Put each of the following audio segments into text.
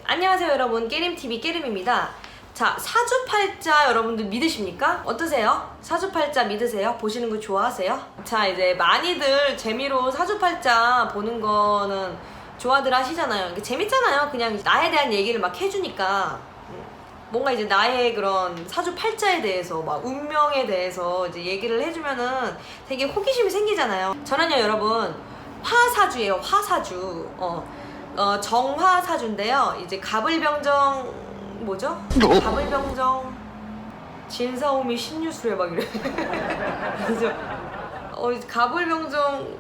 안녕하세요 여러분, 깨림TV 깨림입니다. 자, 사주팔자 여러분들 믿으십니까? 어떠세요? 사주팔자 믿으세요? 보시는 거 좋아하세요? 자, 이제 많이들 재미로 사주팔자 보는 거는 좋아들 하시잖아요. 이게 재밌잖아요. 그냥 나에 대한 얘기를 막 해주니까 뭔가 이제 나의 그런 사주팔자에 대해서 막 운명에 대해서 이제 얘기를 해주면은 되게 호기심이 생기잖아요. 저는요 여러분 화사주예요. 화사주. 정화사주인데요. 이제 갑을병정 뭐죠? 갑을병정 진사오미 신유술에 막 이래. 그죠? 갑을병정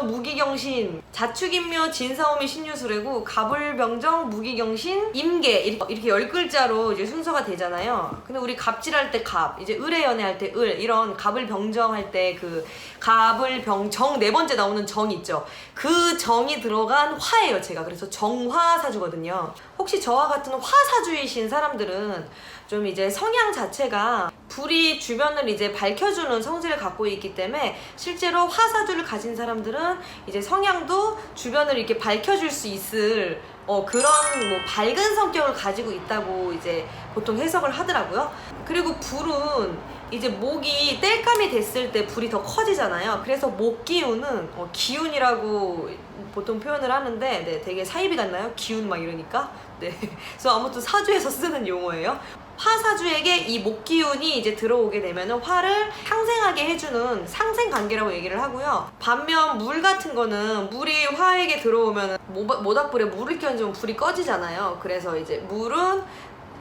무기경신 자축인묘 진사오미 신유술이고 갑을병정 무기경신 임계 이렇게 10글자로 이제 순서가 되잖아요. 근데 우리 갑질할 때 갑, 이제 을의연애할 때 을, 이런 갑을병정할 때 그 갑을병정 네 번째 나오는 정 있죠. 그 정이 들어간 화예요 제가. 그래서 정화사주거든요. 혹시 저와 같은 화사주이신 사람들은 좀 이제 성향 자체가 불이 주변을 이제 밝혀주는 성질을 갖고 있기 때문에 실제로 화사주를 가진 사람들은 이제 성향도 주변을 이렇게 밝혀줄 수 있을 그런 뭐 밝은 성격을 가지고 있다고 이제 보통 해석을 하더라고요. 그리고 불은 이제 목이 땔감이 됐을 때 불이 더 커지잖아요. 그래서 목 기운은 기운이라고 보통 표현을 하는데 네, 되게 사이비 같나요? 기운 막 이러니까. 네. 그래서 아무튼 사주에서 쓰는 용어예요. 화사주에게 이 목기운이 이제 들어오게 되면 화를 상생하게 해주는 상생관계라고 얘기를 하고요. 반면 물 같은 거는 물이 화에게 들어오면 모닥불에 물을 끼얹으면 불이 꺼지잖아요. 그래서 이제 물은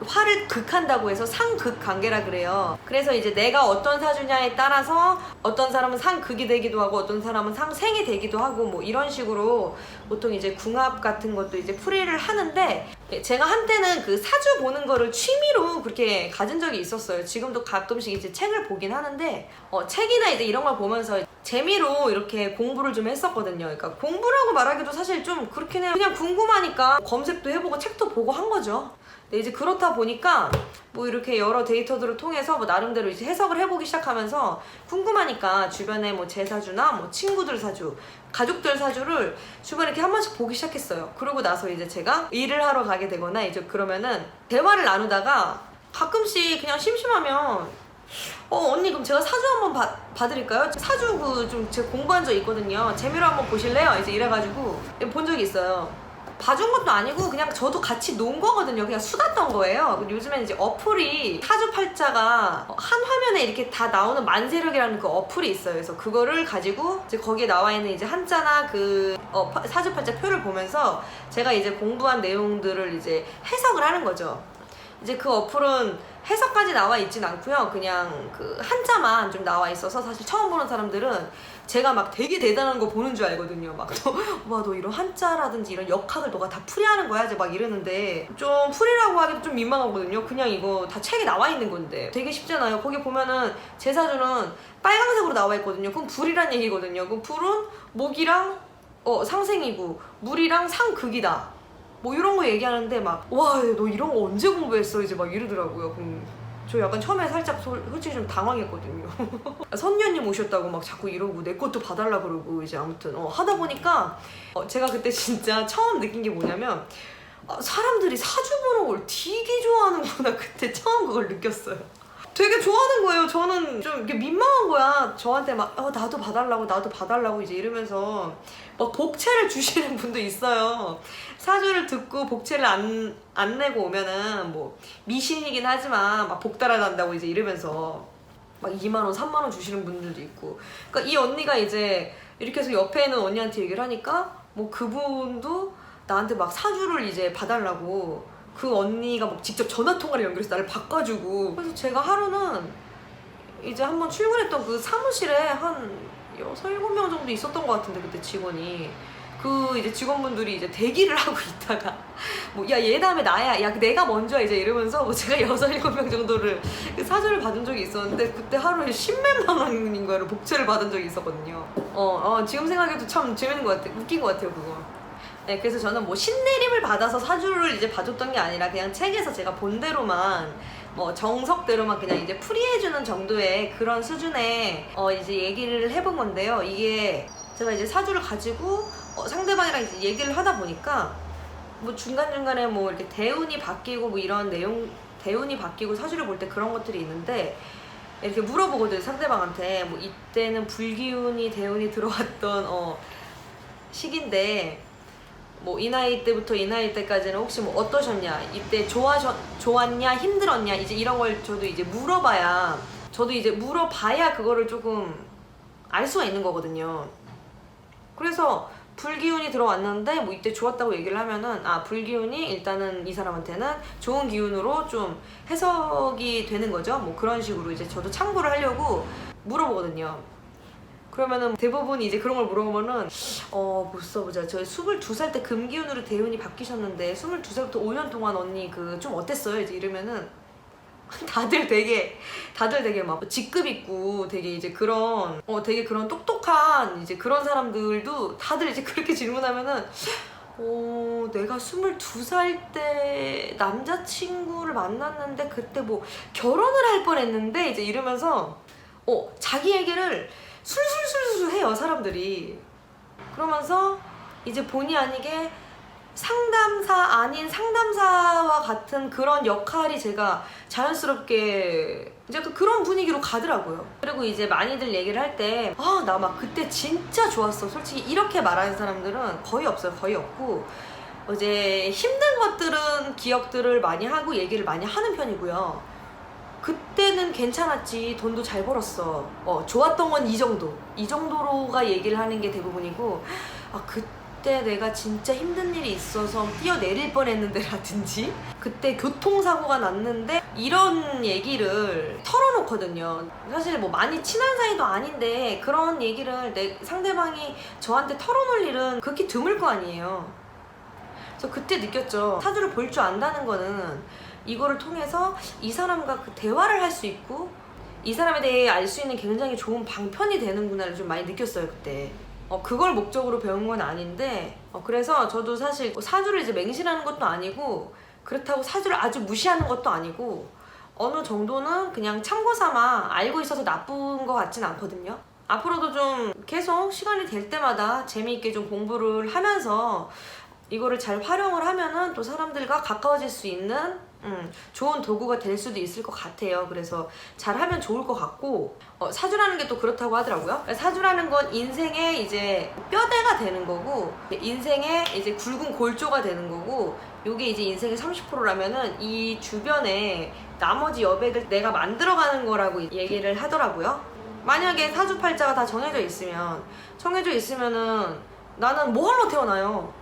화를 극한다고 해서 상극 관계라 그래요. 그래서 이제 내가 어떤 사주냐에 따라서 어떤 사람은 상극이 되기도 하고 어떤 사람은 상생이 되기도 하고 뭐 이런 식으로 보통 이제 궁합 같은 것도 이제 풀이를 하는데 제가 한때는 그 사주 보는 거를 취미로 그렇게 가진 적이 있었어요. 지금도 가끔씩 이제 책을 보긴 하는데 책이나 이제 이런 걸 보면서 재미로 이렇게 공부를 좀 했었거든요. 그러니까 공부라고 말하기도 사실 좀 그렇긴 해요. 그냥 궁금하니까 검색도 해보고 책도 보고 한 거죠. 근데 이제 그렇다 보니까 뭐 이렇게 여러 데이터들을 통해서 뭐 나름대로 이제 해석을 해보기 시작하면서 궁금하니까 주변에 뭐 제 사주나 뭐 친구들 사주, 가족들 사주를 주변에 이렇게 한 번씩 보기 시작했어요. 그러고 나서 이제 제가 일을 하러 가게 되거나 이제 그러면은 대화를 나누다가 가끔씩 그냥 심심하면 언니 그럼 제가 사주 한번 봐드릴까요? 사주 좀 제가 공부한 적 있거든요. 재미로 한번 보실래요? 이제 이래가지고 본 적이 있어요. 봐준 것도 아니고 그냥 저도 같이 논 거거든요. 그냥 수다 떤 거예요. 요즘엔 이제 어플이 사주팔자가 한 화면에 이렇게 다 나오는 만세력이라는 그 어플이 있어요. 그래서 그거를 가지고 이제 거기에 나와 있는 이제 한자나 그 사주팔자 표를 보면서 제가 이제 공부한 내용들을 이제 해석을 하는 거죠. 이제 그 어플은 해석까지 나와 있진 않고요. 그냥 그 한자만 좀 나와 있어서 사실 처음 보는 사람들은 제가 막 되게 대단한 거 보는 줄 알거든요. 막 너 이런 한자라든지 이런 역학을 너가 다 풀이하는 거야? 이제 막 이러는데 좀 풀이라고 하기도 좀 민망하거든요. 그냥 이거 다 책에 나와 있는 건데 되게 쉽잖아요. 거기 보면은 제 사주는 빨간색으로 나와 있거든요. 그럼 불이란 얘기거든요. 그럼 불은 목이랑 상생이고 물이랑 상극이다. 뭐 이런 거 얘기하는데 막 와 너 이런 거 언제 공부했어? 이제 막 이러더라고요. 저 약간 처음에 살짝 솔직히 좀 당황했거든요. 선녀님 오셨다고 막 자꾸 이러고 내 것도 봐달라 그러고 이제 아무튼 하다 보니까 제가 그때 진짜 처음 느낀 게 뭐냐면 사람들이 사주 보는 걸 되게 좋아하는구나. 그때 처음 그걸 느꼈어요. 되게 좋아하는 거예요. 저는 좀 이렇게 민망한 거야. 저한테 막 나도 봐달라고 이제 이러면서 막 복채를 주시는 분도 있어요. 사주를 듣고 복채를 안 내고 오면은 뭐 미신이긴 하지만 막 복 달아난다고 이제 이러면서 막 2만원 3만원 주시는 분들도 있고. 그러니까 이 언니가 이제 이렇게 해서 옆에 있는 언니한테 얘기를 하니까 뭐 그분도 나한테 막 사주를 이제 봐달라고 그 언니가 뭐 직접 전화통화를 연결해서 나를 바꿔주고. 그래서 제가 하루는 이제 한번 출근했던 그 사무실에 한 6, 7명 정도 있었던 것 같은데 그때 직원이 그 이제 직원분들이 이제 대기를 하고 있다가 뭐 야 얘 다음에 나야 야 내가 먼저야 이제 이러면서 뭐 제가 6, 7명 정도를 그 사주를 받은 적이 있었는데 그때 하루에 10몇만 원인 거를 복채를 받은 적이 있었거든요. 지금 생각해도 참 재밌는 것 같아요. 웃긴 것 같아요 그거. 네, 그래서 저는 뭐 신내림을 받아서 사주를 이제 봐줬던 게 아니라 그냥 책에서 제가 본 대로만 뭐 정석대로만 그냥 이제 풀이해주는 정도의 그런 수준의 이제 얘기를 해본 건데요. 이게 제가 이제 사주를 가지고 상대방이랑 이제 얘기를 하다 보니까 뭐 중간중간에 뭐 이렇게 대운이 바뀌고 뭐 이런 내용, 대운이 바뀌고 사주를 볼 때 그런 것들이 있는데 이렇게 물어보거든요, 상대방한테. 뭐 이때는 불기운이 대운이 들어왔던 시기인데 뭐 이 나이 때부터 이 나이 때까지는 혹시 뭐 어떠셨냐, 이때 좋았냐, 힘들었냐, 이제 이런 걸 저도 이제 물어봐야 그거를 조금 알 수가 있는 거거든요. 그래서 불기운이 들어왔는데 뭐 이때 좋았다고 얘기를 하면은 불기운이 일단은 이 사람한테는 좋은 기운으로 좀 해석이 되는 거죠. 뭐 그런 식으로 이제 저도 참고를 하려고 물어보거든요. 그러면은 대부분 이제 그런 걸 물어보면은 못 써보자. 저 22살 때 금기운으로 대운이 바뀌셨는데 22살부터 5년 동안 언니 그 좀 어땠어요? 이제 이러면은 다들 되게 막 직급 있고 되게 이제 그런 되게 그런 똑똑한 이제 그런 사람들도 다들 이제 그렇게 질문하면은 내가 22살 때 남자친구를 만났는데 그때 뭐 결혼을 할 뻔했는데 이제 이러면서 자기 얘기를 술술술술 해요, 사람들이. 그러면서 이제 본의 아니게 상담사 아닌 상담사와 같은 그런 역할이 제가 자연스럽게 이제 그런 분위기로 가더라고요. 그리고 이제 많이들 얘기를 할 때 나 막 그때 진짜 좋았어, 솔직히 이렇게 말하는 사람들은 거의 없어요. 거의 없고 이제 힘든 것들은 기억들을 많이 하고 얘기를 많이 하는 편이고요. 그때는 괜찮았지, 돈도 잘 벌었어, 좋았던 건 이 정도로가 얘기를 하는 게 대부분이고, 그때 내가 진짜 힘든 일이 있어서 뛰어내릴 뻔했는데 라든지 그때 교통사고가 났는데 이런 얘기를 털어놓거든요. 사실 뭐 많이 친한 사이도 아닌데 그런 얘기를 상대방이 저한테 털어놓을 일은 극히 드물 거 아니에요. 그래서 그때 느꼈죠. 사주를 볼 줄 안다는 거는 이거를 통해서 이 사람과 그 대화를 할 수 있고 이 사람에 대해 알 수 있는 굉장히 좋은 방편이 되는구나를 좀 많이 느꼈어요, 그때. 그걸 목적으로 배운 건 아닌데 그래서 저도 사실 사주를 이제 맹신하는 것도 아니고 그렇다고 사주를 아주 무시하는 것도 아니고 어느 정도는 그냥 참고 삼아 알고 있어서 나쁜 것 같진 않거든요. 앞으로도 좀 계속 시간이 될 때마다 재미있게 좀 공부를 하면서 이거를 잘 활용을 하면은 또 사람들과 가까워질 수 있는 좋은 도구가 될 수도 있을 것 같아요. 그래서 잘하면 좋을 것 같고 사주라는 게 또 그렇다고 하더라고요. 사주라는 건 인생의 이제 뼈대가 되는 거고 인생의 이제 굵은 골조가 되는 거고 요게 이제 인생의 30%라면은 이 주변에 나머지 여백을 내가 만들어가는 거라고 얘기를 하더라고요. 만약에 사주팔자가 다 정해져 있으면은 나는 뭐 하러 태어나요?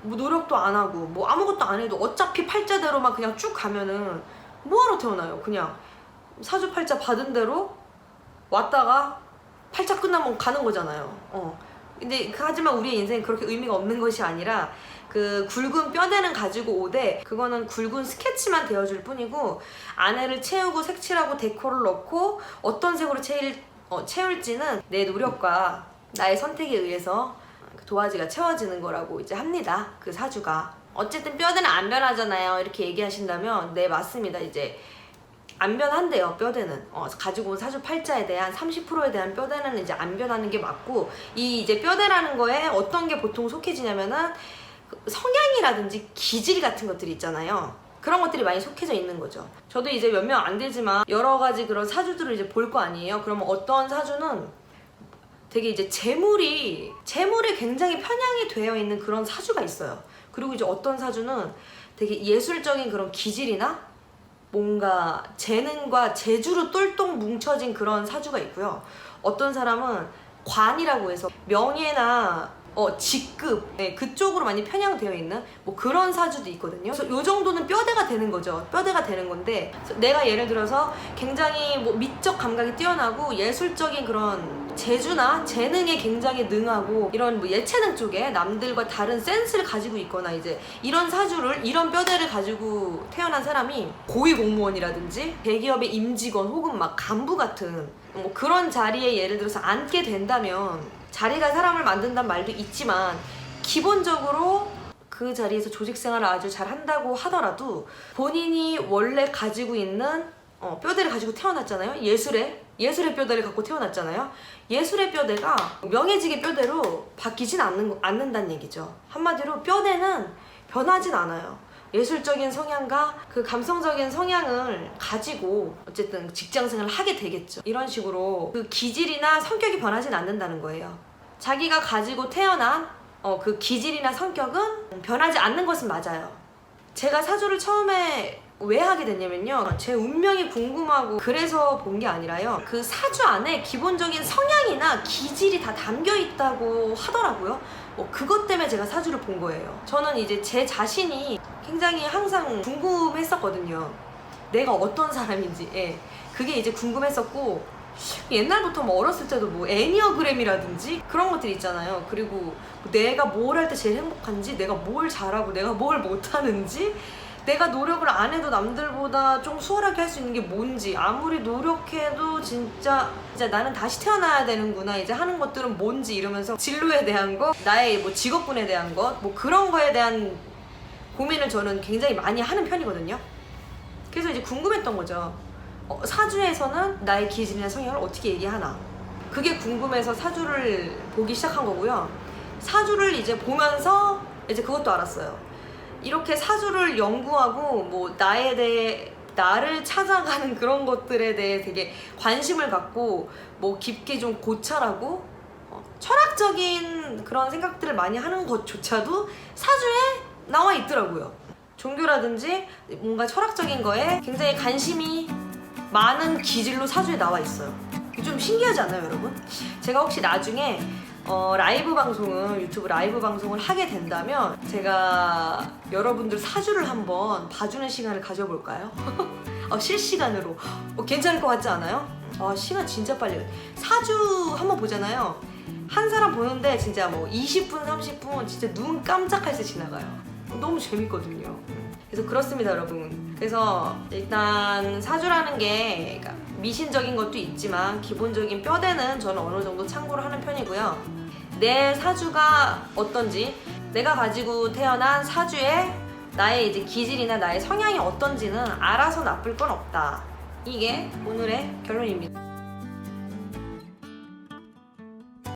뭐 노력도 안 하고 뭐 아무것도 안 해도 어차피 팔자대로만 그냥 쭉 가면은 뭐하러 태어나요? 그냥 사주팔자 받은 대로 왔다가 팔자 끝나면 가는 거잖아요. 근데 하지만 우리의 인생은 그렇게 의미가 없는 것이 아니라 그 굵은 뼈대는 가지고 오되 그거는 굵은 스케치만 되어줄 뿐이고 안에를 채우고 색칠하고 데코를 넣고 어떤 색으로 채울지는 내 노력과 나의 선택에 의해서 도화지가 채워지는 거라고 이제 합니다. 그 사주가. 어쨌든 뼈대는 안 변하잖아요. 이렇게 얘기하신다면 네, 맞습니다. 이제 안 변한대요, 뼈대는. 가지고 온 사주 팔자에 대한 30%에 대한 뼈대는 이제 안 변하는 게 맞고 이 이제 뼈대라는 거에 어떤 게 보통 속해지냐면은 성향이라든지 기질 같은 것들이 있잖아요. 그런 것들이 많이 속해져 있는 거죠. 저도 이제 몇 명 안 되지만 여러 가지 그런 사주들을 이제 볼 거 아니에요. 그러면 어떤 사주는 되게 이제 재물에 굉장히 편향이 되어 있는 그런 사주가 있어요. 그리고 이제 어떤 사주는 되게 예술적인 그런 기질이나 뭔가 재능과 재주로 똘똘 뭉쳐진 그런 사주가 있고요. 어떤 사람은 관이라고 해서 명예나 직급 그쪽으로 많이 편향되어 있는 뭐 그런 사주도 있거든요. 그래서 요 정도는 뼈대가 되는 거죠. 뼈대가 되는 건데 내가 예를 들어서 굉장히 뭐 미적 감각이 뛰어나고 예술적인 그런 재주나 재능에 굉장히 능하고 이런 뭐 예체능 쪽에 남들과 다른 센스를 가지고 있거나 이제 이런 사주를 이런 뼈대를 가지고 태어난 사람이 고위공무원이라든지 대기업의 임직원 혹은 막 간부 같은 뭐 그런 자리에 예를 들어서 앉게 된다면 자리가 사람을 만든다는 말도 있지만 기본적으로 그 자리에서 조직생활을 아주 잘 한다고 하더라도 본인이 원래 가지고 있는 뼈대를 가지고 태어났잖아요. 예술의 뼈대를 갖고 태어났잖아요. 예술의 뼈대가 명예직의 뼈대로 바뀌진 않는다는 얘기죠. 한마디로 뼈대는 변하진 않아요. 예술적인 성향과 그 감성적인 성향을 가지고 어쨌든 직장생활을 하게 되겠죠. 이런 식으로 그 기질이나 성격이 변하진 않는다는 거예요. 자기가 가지고 태어난 그 기질이나 성격은 변하지 않는 것은 맞아요. 제가 사주를 처음에 왜 하게 됐냐면요, 제 운명이 궁금하고 그래서 본 게 아니라요, 그 사주 안에 기본적인 성향이나 기질이 다 담겨 있다고 하더라고요. 그것 때문에 제가 사주를 본 거예요. 저는 이제 제 자신이 굉장히 항상 궁금했었거든요. 내가 어떤 사람인지. 예. 그게 이제 궁금했었고, 옛날부터 뭐 어렸을 때도 뭐 애니어그램이라든지 그런 것들 있잖아요. 그리고 내가 뭘 할 때 제일 행복한지, 내가 뭘 잘하고 내가 뭘 못하는지, 내가 노력을 안 해도 남들보다 좀 수월하게 할 수 있는 게 뭔지, 아무리 노력해도 진짜 나는 다시 태어나야 되는구나, 이제 하는 것들은 뭔지, 이러면서 진로에 대한 것, 나의 뭐 직업군에 대한 것, 뭐 그런 거에 대한 고민을 저는 굉장히 많이 하는 편이거든요. 그래서 이제 궁금했던 거죠. 사주에서는 나의 기질이나 성향을 어떻게 얘기하나, 그게 궁금해서 사주를 보기 시작한 거고요. 사주를 이제 보면서 이제 그것도 알았어요. 이렇게 사주를 연구하고 뭐 나에 대해, 나를 찾아가는 그런 것들에 대해 되게 관심을 갖고 뭐 깊게 좀 고찰하고 철학적인 그런 생각들을 많이 하는 것조차도 사주에 나와 있더라고요. 종교라든지 뭔가 철학적인 거에 굉장히 관심이 많은 기질로 사주에 나와 있어요. 좀 신기하지 않나요, 여러분? 제가 혹시 나중에 라이브 방송을, 유튜브 라이브 방송을 하게 된다면 제가 여러분들 사주를 한번 봐주는 시간을 가져볼까요? 실시간으로. 괜찮을 것 같지 않아요? 시간 진짜 빨리. 사주 한번 보잖아요. 한 사람 보는데 진짜 뭐 20분, 30분 진짜 눈 깜짝할 새 지나가요. 너무 재밌거든요. 그래서 그렇습니다, 여러분. 그래서 일단 사주라는 게 미신적인 것도 있지만 기본적인 뼈대는 저는 어느 정도 참고를 하는 편이고요. 내 사주가 어떤지, 내가 가지고 태어난 사주에 나의 이제 기질이나 나의 성향이 어떤지는 알아서 나쁠 건 없다. 이게 오늘의 결론입니다.